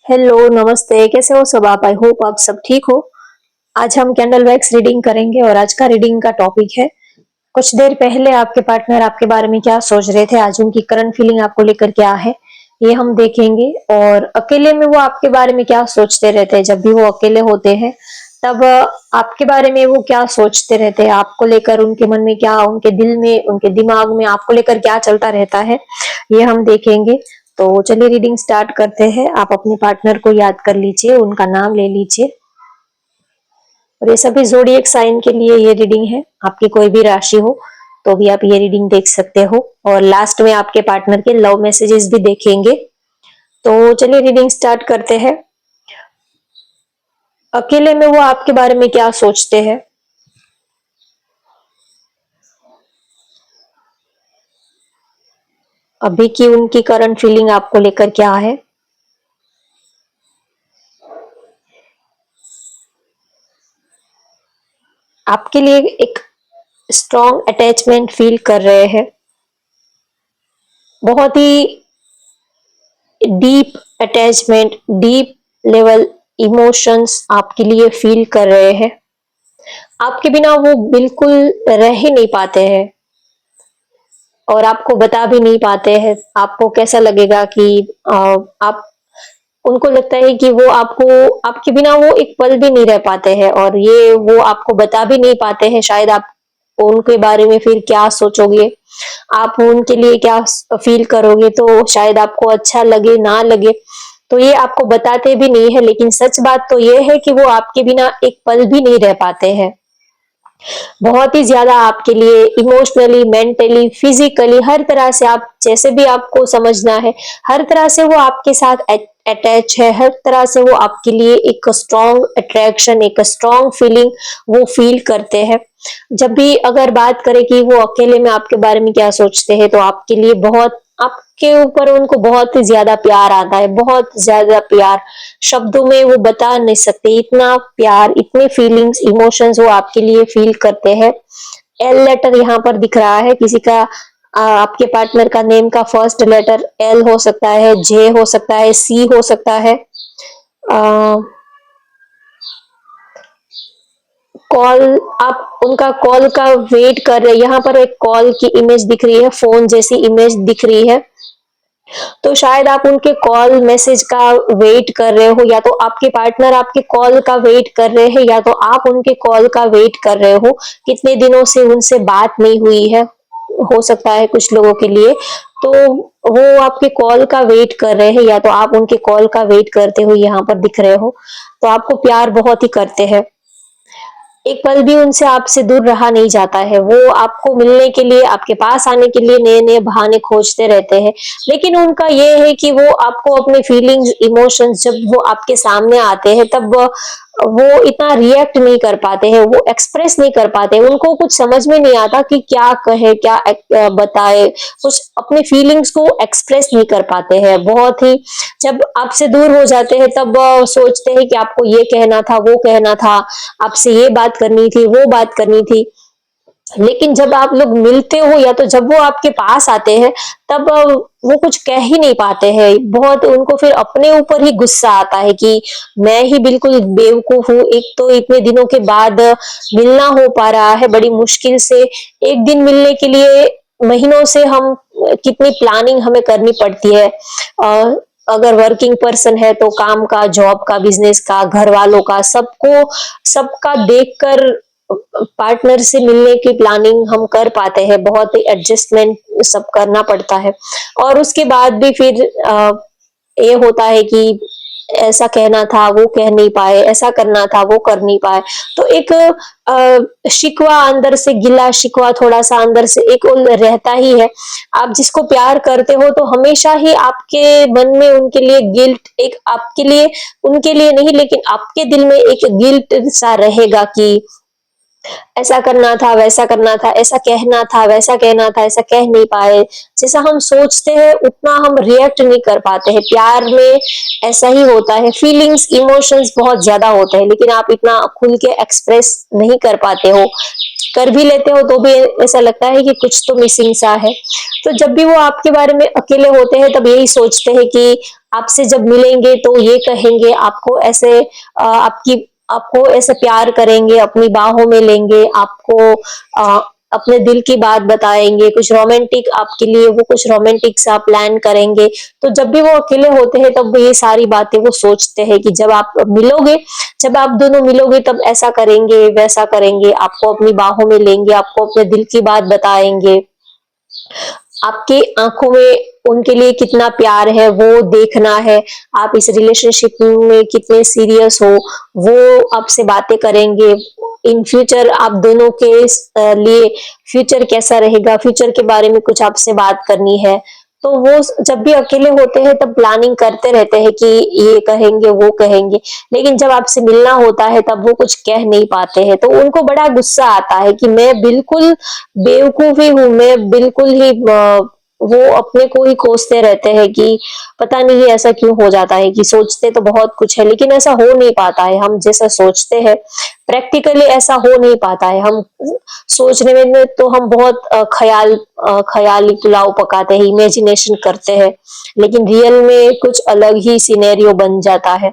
Hello, नमस्ते, कैसे हो सब आप? आई होप आप सब ठीक हो। आज हम कैंडल वैक्स रीडिंग करेंगे और आज का रीडिंग का टॉपिक है, कुछ देर पहले आपके पार्टनर आपके बारे में क्या सोच रहे थे, आज उनकी करंट फीलिंग आपको लेकर क्या है, ये हम देखेंगे। और अकेले में वो आपके बारे में क्या सोचते रहते हैं, जब भी वो अकेले होते हैं, तब आपके बारे में वो क्या सोचते रहते हैं, आपको लेकर उनके मन में क्या, उनके दिल में, उनके दिमाग में आपको लेकर क्या चलता रहता है, ये हम देखेंगे। तो चलिए रीडिंग स्टार्ट करते हैं। आप अपने पार्टनर को याद कर लीजिए, उनका नाम ले लीजिए। और ये सभी ज़ोडिएक साइन के लिए ये रीडिंग है। आपकी कोई भी राशि हो तो भी आप ये रीडिंग देख सकते हो। और लास्ट में आपके पार्टनर के लव मैसेजेस भी देखेंगे। तो चलिए रीडिंग स्टार्ट करते हैं। अकेले में वो आपके बारे में क्या सोचते हैं? अभी की उनकी करंट फीलिंग आपको लेकर क्या है? आपके लिए एक स्ट्रॉन्ग अटैचमेंट फील कर रहे हैं, बहुत ही deep attachment, deep level emotions आपके लिए फील कर रहे हैं। आपके बिना वो बिल्कुल रह ही नहीं पाते हैं और आपको बता भी नहीं पाते हैं। आपको कैसा लगेगा कि आप, उनको लगता है कि वो आपको, आपके बिना वो एक पल भी नहीं रह पाते हैं और ये वो आपको बता भी नहीं पाते हैं। शायद आप उनके बारे में फिर क्या सोचोगे, आप उनके लिए क्या फील करोगे, तो शायद आपको अच्छा लगे ना लगे, तो ये आपको बताते भी नहीं है। लेकिन सच बात तो ये है कि वो आपके बिना एक पल भी नहीं रह पाते हैं। बहुत ही ज्यादा आपके लिए इमोशनली, मेंटली, फिजिकली, हर तरह से, आप जैसे भी आपको समझना है, हर तरह से वो आपके साथ अटैच है। हर तरह से वो आपके लिए एक स्ट्रॉन्ग अट्रैक्शन, एक स्ट्रॉन्ग फीलिंग वो फील करते हैं। जब भी अगर बात करें कि वो अकेले में आपके बारे में क्या सोचते हैं, तो आपके लिए बहुत, आपके ऊपर उनको बहुत ही ज्यादा प्यार आता है, बहुत ज्यादा प्यार। शब्दों में वो बता नहीं सकते, इतना प्यार, इतने फीलिंग्स, इमोशंस वो आपके लिए फील करते हैं। एल लेटर यहाँ पर दिख रहा है। किसी का आपके पार्टनर का नेम का फर्स्ट लेटर एल हो सकता है, जे हो सकता है, सी हो सकता है। कॉल, आप उनका कॉल का वेट कर रहे हैं। यहाँ पर एक कॉल की इमेज दिख रही है, फोन जैसी इमेज दिख रही है। तो शायद आप उनके कॉल मैसेज का वेट कर रहे हो, या तो आपके पार्टनर आपके कॉल का वेट कर रहे हैं, या तो आप उनके कॉल का वेट कर रहे हो। कितने दिनों से उनसे बात नहीं हुई है, हो सकता है कुछ लोगों के लिए। तो वो आपके कॉल का वेट कर रहे हैं, या तो आप उनके कॉल का वेट करते हो, यहाँ पर दिख रहे हो। तो आपको प्यार बहुत ही करते हैं। एक पल भी उनसे आपसे दूर रहा नहीं जाता है। वो आपको मिलने के लिए, आपके पास आने के लिए नए नए बहाने खोजते रहते हैं। लेकिन उनका ये है कि वो आपको अपने फीलिंग्स, इमोशंस, जब वो आपके सामने आते हैं, तब वो इतना रिएक्ट नहीं कर पाते हैं, वो एक्सप्रेस नहीं कर पाते। उनको कुछ समझ में नहीं आता कि क्या कहे, क्या बताए, कुछ अपने फीलिंग्स को एक्सप्रेस नहीं कर पाते हैं। बहुत ही, जब आपसे दूर हो जाते हैं, तब सोचते हैं कि आपको ये कहना था, वो कहना था, आपसे ये बात करनी थी, वो बात करनी थी। लेकिन जब आप लोग मिलते हो, या तो जब वो आपके पास आते हैं, तब वो कुछ कह ही नहीं पाते हैं। बहुत उनको फिर अपने ऊपर ही गुस्सा आता है कि मैं ही बिल्कुल बेवकूफ हूँ। एक तो इतने दिनों के बाद मिलना हो पा रहा है, बड़ी मुश्किल से। एक दिन मिलने के लिए महीनों से हम, कितनी प्लानिंग हमें करनी पड़ती है। अगर वर्किंग पर्सन है तो काम का, जॉब का, बिजनेस का, घर वालों का, सबको, सबका देखकर पार्टनर से मिलने की प्लानिंग हम कर पाते हैं। बहुत ही एडजस्टमेंट सब करना पड़ता है। और उसके बाद भी फिर ये होता है कि ऐसा कहना था, वो कह नहीं पाए, ऐसा करना था, वो कर नहीं पाए। तो एक शिकवा अंदर से, गिला शिकवा थोड़ा सा अंदर से एक रहता ही है। आप जिसको प्यार करते हो, तो हमेशा ही आपके मन में उनके लिए गिल्ट, एक आपके लिए, उनके लिए नहीं, लेकिन आपके दिल में एक गिल्ट सा रहेगा कि ऐसा करना था, वैसा करना था, ऐसा कहना था, वैसा कहना था, ऐसा कह नहीं पाए। जैसा हम सोचते हैं उतना हम रिएक्ट नहीं कर पाते हैं। प्यार में ऐसा ही होता है, फीलिंग्स, इमोशंस बहुत ज्यादा होते हैं, लेकिन आप इतना खुल के एक्सप्रेस नहीं कर पाते हो। कर भी लेते हो तो भी ऐसा लगता है कि कुछ तो मिसिंग सा है। तो जब भी वो आपके बारे में अकेले होते हैं, तब यही सोचते हैं कि आपसे जब मिलेंगे तो ये कहेंगे, आपको ऐसे आपको ऐसे प्यार करेंगे, अपनी बाहों में लेंगे, आपको अपने दिल की बात बताएँगे, कुछ रोमांटिक आपके लिए वो कुछ रोमांटिक सा प्लान करेंगे। तो जब भी वो अकेले होते हैं तब ये सारी बातें वो सोचते हैं कि जब आप दोनों मिलोगे तब ऐसा करेंगे, वैसा करेंगे, आपको अपनी बाहों में लेंगे, आपको अपने दिल की बात बताएँगे। आपकी आँखों में उनके लिए कितना प्यार है वो देखना है, आप इस रिलेशनशिप में कितने सीरियस हो, वो आपसे बातें करेंगे। इन फ्यूचर आप दोनों के लिए फ्यूचर कैसा रहेगा, फ्यूचर के बारे में कुछ आपसे बात करनी है। तो वो जब भी अकेले होते हैं तब प्लानिंग करते रहते हैं कि ये कहेंगे, वो कहेंगे, लेकिन जब आपसे मिलना होता है तब वो कुछ कह नहीं पाते हैं। तो उनको बड़ा गुस्सा आता है कि मैं बिल्कुल बेवकूफ़ ही हूँ, मैं बिल्कुल ही वो अपने को ही कोसते रहते हैं कि पता नहीं ऐसा क्यों हो जाता है कि सोचते तो बहुत कुछ है लेकिन ऐसा हो नहीं पाता है, हम जैसा सोचते हैं प्रैक्टिकली ऐसा हो नहीं पाता है। हम सोचने में तो हम बहुत ख़याली पुलाव पकाते हैं, इमेजिनेशन करते हैं, लेकिन रियल में कुछ अलग ही सिनेरियो बन जाता है।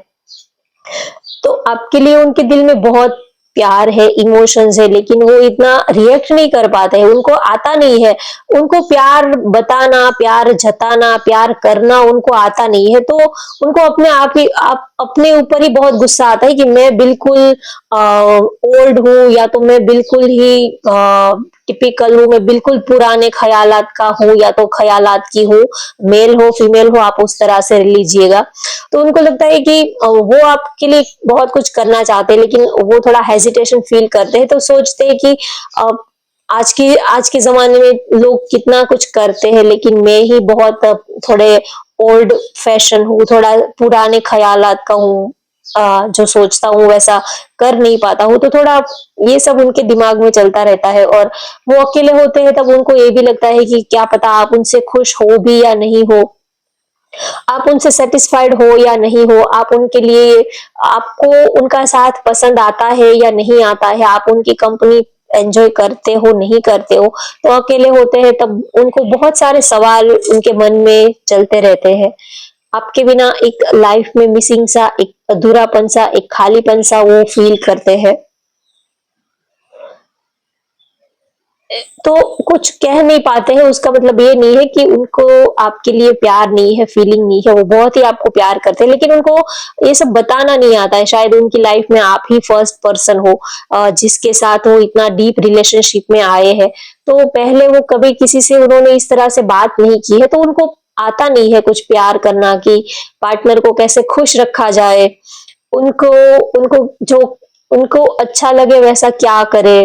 तो आपके लिए उनके दिल में बहुत प्यार है, इमोशंस है, लेकिन वो इतना रिएक्ट नहीं कर पाते हैं, उनको आता नहीं है। उनको प्यार बताना, प्यार जताना, प्यार करना उनको आता नहीं है, तो उनको आप अपने ऊपर ही बहुत गुस्सा आता है कि मैं बिल्कुल ओल्ड हूँ या तो मैं बिल्कुल ही टिपिकल हूँ, मैं बिल्कुल पुराने ख़यालात का हूँ या तो ख़यालात की हूँ, मेल हो, फीमेल हो, आप उस तरह से लीजिएगा। तो उनको लगता है कि वो आपके लिए बहुत कुछ करना चाहते हैं लेकिन वो थोड़ा हेजिटेशन फील करते हैं तो सोचते हैं कि अ, आज के ज़माने में लोग कितना कुछ करते हैं लेकिन मैं ही बहुत थोड़े ओल्ड फैशन हूँ, थोड़ा पुराने ख़यालात का हूँ। जो सोचता हूँ वैसा कर नहीं पाता हूँ, तो थोड़ा ये सब उनके दिमाग में चलता रहता है और वो अकेले होते हैं तब उनको ये भी लगता है कि क्या पता आप उनसे खुश हो भी या नहीं हो। आप उनसे सैटिस्फाइड हो या नहीं हो, आप उनके लिए आपको उनका साथ पसंद आता है या नहीं आता है, आप उनकी कंपनी एन्जॉय करते हो, नहीं करते हो, तो अकेले होते हैं तब उनको बहुत सारे सवाल उनके मन में चलते रहते हैं। आपके बिना एक लाइफ में मिसिंग सा, एक अधूरापन सा, एक खालीपन सा वो फील करते हैं। तो कुछ कह नहीं पाते हैं उसका मतलब ये नहीं है कि उनको आपके लिए प्यार नहीं है, फीलिंग नहीं है, वो बहुत ही आपको प्यार करते हैं लेकिन उनको ये सब बताना नहीं आता है। शायद उनकी लाइफ में आप ही फर्स्ट पर्सन हो जिसके साथ वो इतना डीप रिलेशनशिप में आए हैं। तो पहले वो कभी किसी से उन्होंने इस तरह से बात नहीं की है तो उनको आता नहीं है कुछ प्यार करना कि पार्टनर को कैसे खुश रखा जाए। उनको उनको जो उनको अच्छा लगे वैसा क्या करे।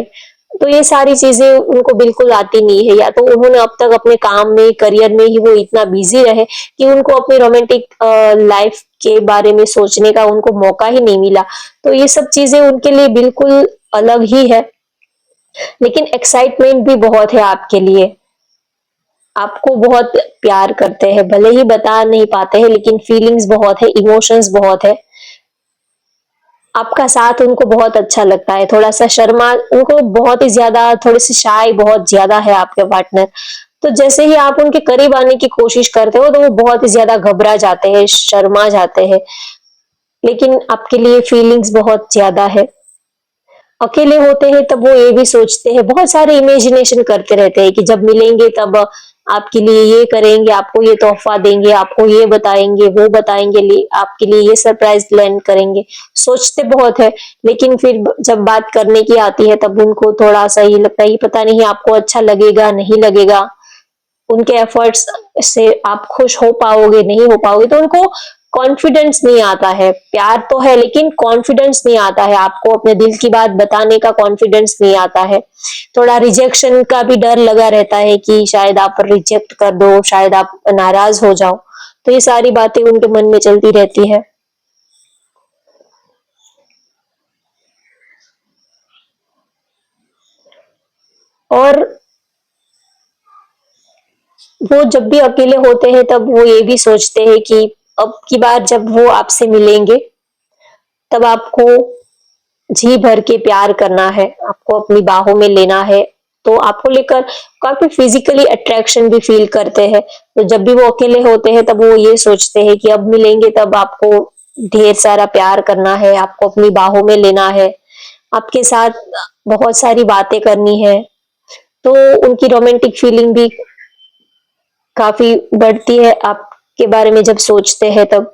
तो ये सारी चीज़ें उनको बिल्कुल आती नहीं है या तो उन्होंने अब तक अपने काम में, करियर में ही वो इतना बिज़ी रहे कि उनको अपनी रोमांटिक लाइफ़ के बारे में सोचने का उनको मौका ही नहीं मिला। तो ये सब चीज़ें उनके लिए बिल्कुल अलग ही है, लेकिन एक्साइटमेंट भी बहुत है आपके लिए। आपको बहुत प्यार करते हैं, भले ही बता नहीं पाते हैं लेकिन फीलिंग्स बहुत है, इमोशंस बहुत है। आपका साथ उनको बहुत अच्छा लगता है, थोड़ा-सा शर्मा उनको बहुत ही ज़्यादा थोड़े-से शाय बहुत ज़्यादा है आपके पार्टनर। तो जैसे ही आप उनके करीब आने की कोशिश करते हो, तो वो बहुत ही ज़्यादा घबरा जाते हैं, शर्मा जाते हैं, लेकिन आपके लिए फीलिंग्स बहुत ज़्यादा है। अकेले होते हैं तब वो ये भी सोचते हैं, बहुत सारे इमेजिनेशन करते रहते हैं कि जब मिलेंगे तब आपके लिए ये करेंगे, आपको ये तोहफ़ा देंगे, आपको ये बताएँगे, वो बताएँगे, आपके लिए ये सरप्राइज़ प्लान करेंगे। सोचते बहुत है, लेकिन फिर जब बात करने की आती है तब उनको थोड़ा-सा ये लगता है, ये पता नहीं आपको अच्छा लगेगा, नहीं लगेगा। उनके एफर्ट्स से आप खुश हो पाओगे, नहीं हो पाओगे, तो उनको कॉन्फिडेंस नहीं आता है। प्यार तो है लेकिन कॉन्फिडेंस नहीं आता है, आपको अपने दिल की बात बताने का कॉन्फिडेंस नहीं आता है। थोड़ा रिजेक्शन का भी डर लगा रहता है कि शायद आप रिजेक्ट कर दो, शायद आप नाराज़ हो जाओ। तो ये सारी बातें उनके मन में चलती रहती है। और वो जब भी अकेले होते हैं तब वो ये भी सोचते हैं कि अब की बार जब वो आपसे मिलेंगे, तब आपको जी भर के प्यार करना है, आपको अपनी बाहों में लेना है, तो आपको लेकर काफी फिजिकली अट्रैक्शन भी फील करते हैं। तो जब भी वो अकेले होते हैं तब वो ये सोचते हैं कि अब मिलेंगे तब आपको ढेर सारा प्यार करना है, आपको अपनी बाहों में लेना है, आपके साथ बहुत सारी बातें करनी है। तो उनकी रोमांटिक फीलिंग भी काफी बढ़ती है आपके बारे में जब सोचते हैं तब।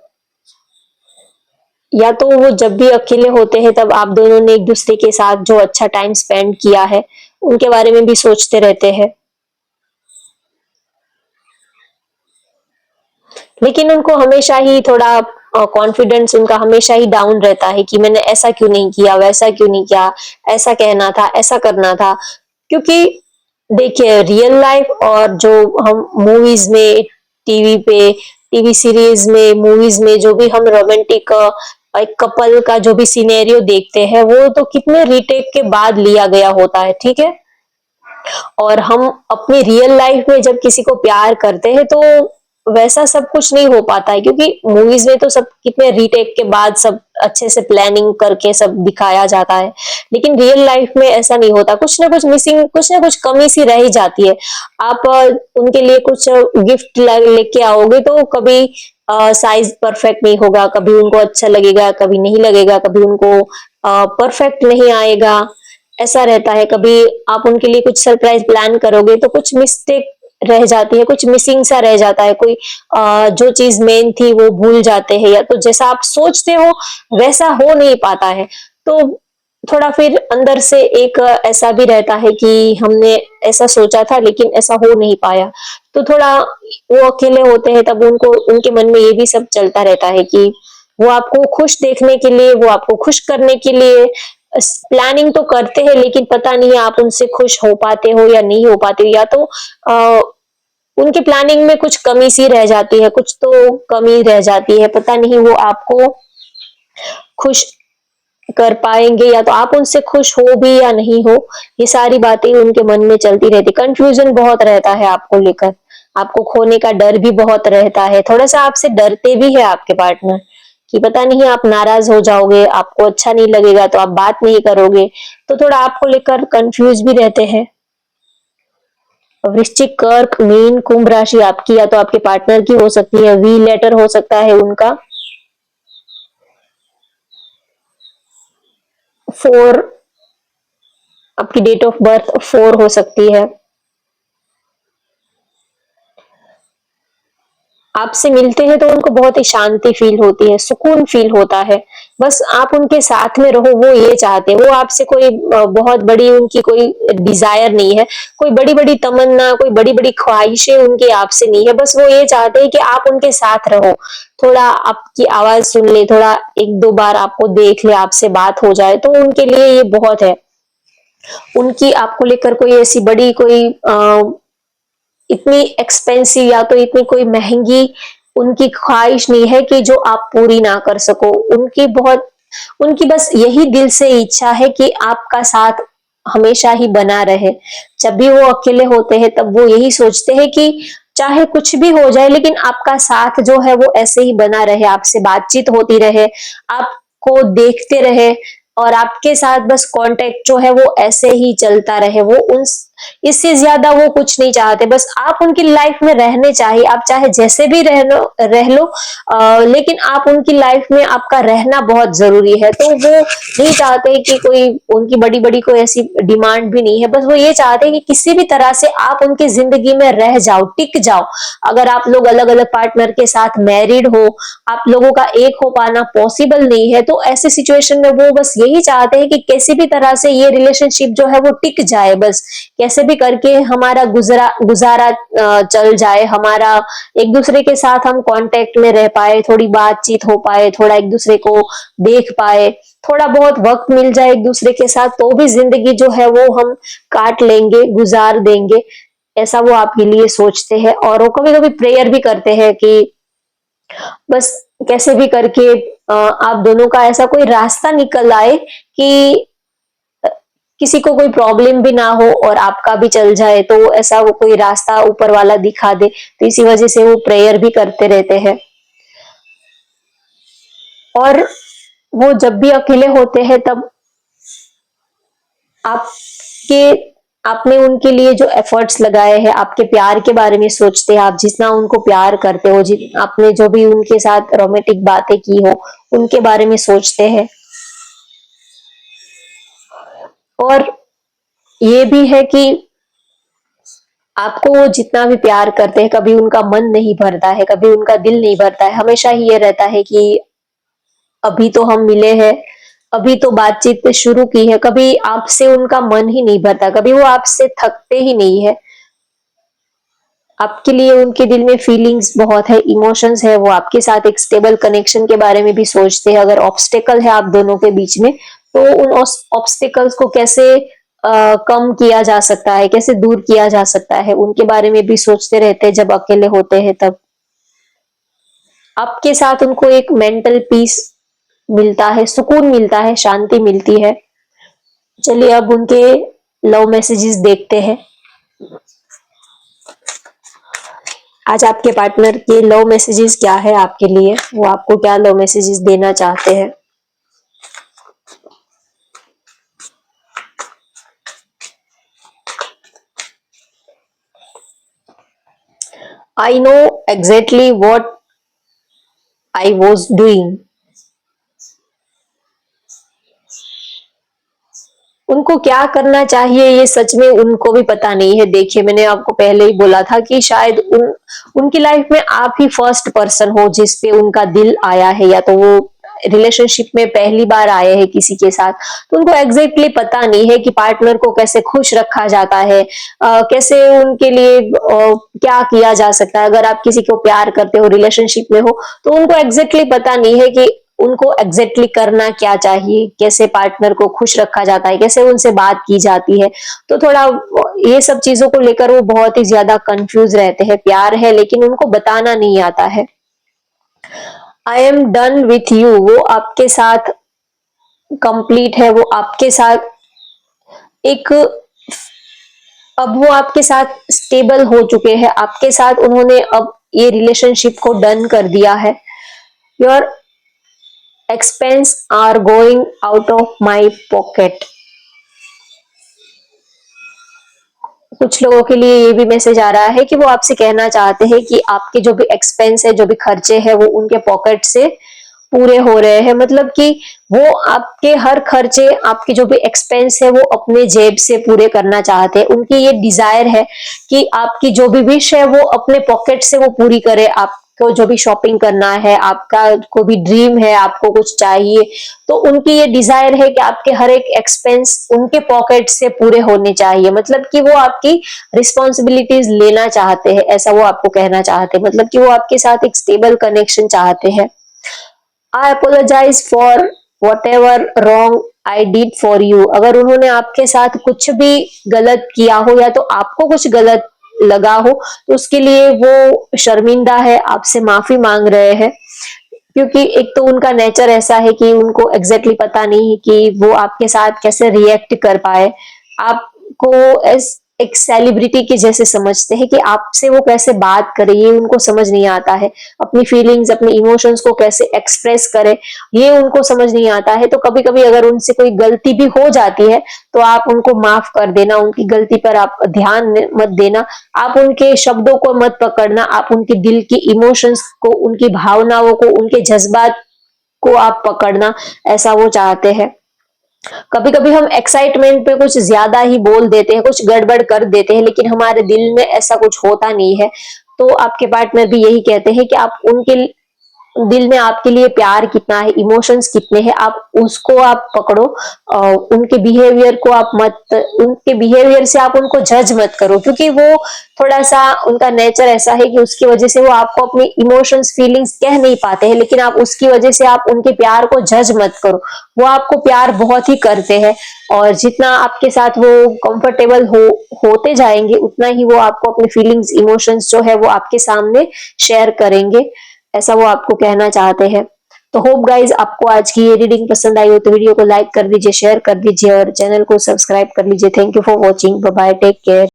या तो वो जब भी अकेले होते हैं तब आप दोनों ने एक दूसरे के साथ जो अच्छा टाइम स्पेंड किया है उनके बारे में भी सोचते रहते हैं। लेकिन उनको हमेशा ही थोड़ा कॉन्फिडेंस उनका हमेशा ही डाउन रहता है कि मैंने ऐसा क्यों नहीं किया, वैसा क्यों नहीं किया, ऐसा कहना था, ऐसा करना था। क्योंकि देखिए रियल लाइफ और जो हम मूवीज में, टीवी पे, टीवी सीरीज में, मूवीज में जो भी हम रोमांटिक एक कपल का जो भी सिनेरियो देखते हैं वो तो कितने रीटेक के बाद लिया गया होता है, ठीक है। और हम अपनी रियल लाइफ में जब किसी को प्यार करते हैं तो वैसा सब कुछ नहीं हो पाता है, क्योंकि मूवीज में तो सब कितने रीटेक के बाद सब अच्छे से प्लानिंग करके सब दिखाया जाता है। लेकिन रियल लाइफ में ऐसा नहीं होता, कुछ ना कुछ मिसिंग, कुछ ना कुछ कमी सी रह ही जाती है। आप उनके लिए कुछ गिफ्ट लेके आओगे तो कभी साइज परफेक्ट नहीं होगा, कभी उनको अच्छा लगेगा, कभी नहीं लगेगा, कभी उनको परफेक्ट नहीं आएगा, ऐसा रहता है। कभी आप उनके लिए कुछ सरप्राइज प्लान करोगे तो कुछ मिस्टेक रह जाती है, कुछ मिसिंग सा रह जाता है, कोई जो चीज मेन थी वो भूल जाते हैं, या तो जैसा आप सोचते हो वैसा हो नहीं पाता है। तो थोड़ा फिर अंदर से एक ऐसा भी रहता है कि हमने ऐसा सोचा था लेकिन ऐसा हो नहीं पाया। तो थोड़ा वो अकेले होते हैं तब उनको, उनके मन में ये भी सब चलता रहता है कि वो आपको खुश देखने के लिए, वो आपको खुश करने के लिए प्लानिंग तो करते हैं, लेकिन पता नहीं आप उनसे खुश हो पाते हो या नहीं हो पाते हो, या तो आ, उनकी प्लानिंग में कुछ कमी सी रह जाती है, कुछ तो कमी रह जाती है, पता नहीं वो आपको खुश कर पाएंगे या तो आप उनसे खुश हो भी या नहीं हो। ये सारी बातें उनके मन में चलती रहती, कंफ्यूजन बहुत रहता है आपको लेकर, आपको खोने का डर भी बहुत रहता है, थोड़ा सा आपसे डरते भी है आपके पार्टनर कि पता नहीं आप नाराज हो जाओगे, आपको अच्छा नहीं लगेगा तो आप बात नहीं करोगे। तो थोड़ा आपको लेकर कंफ्यूज भी रहते हैं। वृश्चिक, कर्क, मीन, कुंभ राशि आपकी या तो आपके पार्टनर की हो सकती है, वी लेटर हो सकता है उनका, 4, आपकी डेट ऑफ बर्थ 4 हो सकती है। आपसे मिलते हैं तो उनको बहुत ही शांति फील होती है, सुकून फील होता है। बस आप उनके साथ में रहो, वो ये चाहते हैं। वो आपसे कोई बहुत बड़ी उनकी कोई डिजायर नहीं है, कोई बड़ी बड़ी तमन्ना, कोई बड़ी बड़ी ख्वाहिशें उनकी आपसे नहीं है। बस वो ये चाहते हैं कि आप उनके साथ रहो, थोड़ा आपकी आवाज सुन ले, थोड़ा एक दो बार आपको देख ले, आपसे बात हो जाए, तो उनके लिए ये बहुत है। उनकी आपको लेकर कोई ऐसी बड़ी कोई इतनी एक्सपेंसिव या तो इतनी कोई महंगी उनकी ख्वाहिश नहीं है कि जो आप पूरी ना कर सको। उनकी बहुत, उनकी बस यही दिल से इच्छा है कि आपका साथ हमेशा ही बना रहे। जब भी वो अकेले होते हैं तब वो यही सोचते हैं कि चाहे कुछ भी हो जाए लेकिन आपका साथ जो है वो ऐसे ही बना रहे, आपसे बातचीत होती रहे, आपको देखते रहे, और आपके साथ बस कांटेक्ट जो है वो ऐसे ही चलता रहे। वो उन, इससे ज्यादा वो कुछ नहीं चाहते, बस आप उनकी लाइफ में रहने चाहिए, आप चाहे जैसे भी रह लो, लेकिन आप उनकी लाइफ में आपका रहना बहुत जरूरी है। तो वो नहीं चाहते कि कोई, उनकी बड़ी बड़ी कोई ऐसी डिमांड भी नहीं है, बस वो ये चाहते हैं कि किसी भी तरह से आप उनकी जिंदगी में रह जाओ, टिक जाओ। अगर आप लोग अलग अलग पार्टनर के साथ मैरिड हो, आप लोगों का एक हो पाना पॉसिबल नहीं है, तो ऐसे सिचुएशन में वो बस यही चाहते हैं कि किसी भी तरह से ये रिलेशनशिप जो है वो टिक जाए, बस कैसे भी करके हमारा गुजारा चल जाए, हमारा एक दूसरे के साथ हम कांटेक्ट में रह पाए, थोड़ी बातचीत हो पाए, थोड़ा एक दूसरे को देख पाए, थोड़ा बहुत वक्त मिल जाए एक दूसरे के साथ, तो भी जिंदगी जो है वो हम काट लेंगे, गुजार देंगे, ऐसा वो आपके लिए सोचते हैं। और वो कभी कभी प्रेयर भी करते हैं कि बस कैसे भी करके आप दोनों का ऐसा कोई रास्ता निकल आए कि किसी को कोई प्रॉब्लम भी ना हो और आपका भी चल जाए, तो ऐसा वो कोई रास्ता ऊपर वाला दिखा दे। तो इसी वजह से वो प्रेयर भी करते रहते हैं। और वो जब भी अकेले होते हैं तब आपके आपने उनके लिए जो एफर्ट्स लगाए हैं, आपके प्यार के बारे में सोचते हैं, आप जितना उनको प्यार करते हो, आपने जो भी उनके साथ रोमांटिक बातें की हो, उनके बारे में सोचते हैं। और ये भी है कि आपको वो जितना भी प्यार करते हैं, कभी उनका मन नहीं भरता है, कभी उनका दिल नहीं भरता है। हमेशा ही ये रहता है कि अभी तो हम मिले हैं, अभी तो बातचीत शुरू की है, कभी आपसे उनका मन ही नहीं भरता, कभी वो आपसे थकते ही नहीं है। आपके लिए उनके दिल में फीलिंग्स बहुत है, इमोशंस है, वो आपके साथ एक स्टेबल कनेक्शन के बारे में भी सोचते हैं। अगर ऑब्स्टेकल है आप दोनों के बीच में, तो उन ऑब्स्टेकल्स को कैसे कम किया जा सकता है, कैसे दूर किया जा सकता है, उनके बारे में भी सोचते रहते हैं जब अकेले होते हैं तब। आपके साथ उनको एक मेंटल पीस मिलता है, सुकून मिलता है, शांति मिलती है। चलिए अब उनके लव मैसेजेस देखते हैं। आज आपके पार्टनर के लव मैसेजेस क्या है आपके लिए, वो आपको क्या लव मैसेजेस देना चाहते हैं। I know exactly what I was doing. उनको क्या करना चाहिए ये सच में उनको भी पता नहीं है। देखिए मैंने आपको पहले ही बोला था कि शायद उनकी लाइफ में आप ही फर्स्ट पर्सन हो जिस पे उनका दिल आया है, या तो वो रिलेशनशिप में पहली बार आए हैं किसी के साथ। तो उनको एग्जैक्टली पता नहीं है कि पार्टनर को कैसे खुश रखा जाता है, कैसे उनके लिए क्या किया जा सकता है। अगर आप किसी को प्यार करते हो, रिलेशनशिप में हो, तो उनको एग्जैक्टली पता नहीं है कि उनको एग्जैक्टली करना क्या चाहिए, कैसे पार्टनर को खुश रखा जाता है, कैसे उनसे बात की जाती है। तो थोड़ा ये सब चीजों को लेकर वो बहुत ही ज्यादा कंफ्यूज रहते हैं। प्यार है लेकिन उनको बताना नहीं आता है। I am done with you, वो आपके साथ कंप्लीट है, वो आपके साथ एक, अब वो आपके साथ स्टेबल हो चुके हैं, आपके साथ उन्होंने अब ये रिलेशनशिप को डन कर दिया है। Your expense are going out of my pocket. कुछ लोगों के लिए ये भी मैसेज आ रहा है कि वो आपसे कहना चाहते हैं कि आपके जो भी एक्सपेंस है, जो भी खर्चे हैं, वो उनके पॉकेट से पूरे हो रहे हैं। मतलब कि वो आपके हर खर्चे, आपके जो भी एक्सपेंस है, वो अपने जेब से पूरे करना चाहते हैं। उनकी ये डिजायर है कि आपकी जो भी विश है वो अपने पॉकेट से वो पूरी करे। आपको जो भी शॉपिंग करना है, आपका कोई भी ड्रीम है, आपको कुछ चाहिए, तो उनकी ये डिजायर है कि आपके हर एक एक्सपेंस उनके पॉकेट से पूरे होने चाहिए। मतलब कि वो आपकी रिस्पॉन्सिबिलिटीज लेना चाहते हैं, ऐसा वो आपको कहना चाहते हैं। मतलब कि वो आपके साथ एक स्टेबल कनेक्शन चाहते हैं। I apologise for whatever wrong I did for you. अगर उन्होंने आपके साथ कुछ भी गलत किया हो, या तो आपको कुछ गलत लगा हो, तो उसके लिए वो शर्मिंदा है, आपसे माफी मांग रहे हैं। क्योंकि एक तो उनका नेचर ऐसा है कि उनको एग्जैक्टली पता नहीं है कि वो आपके साथ कैसे रिएक्ट कर पाए। आपको एस एक सेलिब्रिटी के जैसे समझते हैं कि आपसे वो कैसे बात करे, ये उनको समझ नहीं आता है। अपनी फीलिंग्स, अपने इमोशंस को कैसे एक्सप्रेस करे, ये उनको समझ नहीं आता है। तो कभी कभी अगर उनसे कोई गलती भी हो जाती है, तो आप उनको माफ कर देना, उनकी गलती पर आप ध्यान मत देना, आप उनके शब्दों को मत पकड़ना, आप उनके दिल की इमोशंस को, उनकी भावनाओं को, उनके जज्बात को आप पकड़ना, ऐसा वो चाहते हैं। कभी कभी हम एक्साइटमेंट पे कुछ ज्यादा ही बोल देते हैं, कुछ गड़बड़ कर देते हैं, लेकिन हमारे दिल में ऐसा कुछ होता नहीं है। तो आपके पार्टनर भी यही कहते हैं कि आप उनके दिल में आपके लिए प्यार कितना है, इमोशंस कितने हैं, आप उसको आप पकड़ो। उनके बिहेवियर को आप मत, उनके बिहेवियर से आप उनको जज मत करो, क्योंकि वो थोड़ा सा, उनका नेचर ऐसा है कि उसकी वजह से वो आपको अपनी इमोशंस, फीलिंग्स कह नहीं पाते हैं। लेकिन आप उसकी वजह से आप उनके प्यार को जज मत करो। वो आपको प्यार बहुत ही करते हैं, और जितना आपके साथ वो कंफर्टेबल होते जाएंगे, उतना ही वो आपको अपनी फीलिंग्स, इमोशंस जो है वो आपके सामने शेयर करेंगे, ऐसा वो आपको कहना चाहते हैं। तो होप गाइज आपको आज की ये रीडिंग पसंद आई हो, तो वीडियो को लाइक कर दीजिए, शेयर कर दीजिए और चैनल को सब्सक्राइब कर लीजिए। Thank you for watching, bye bye, take care.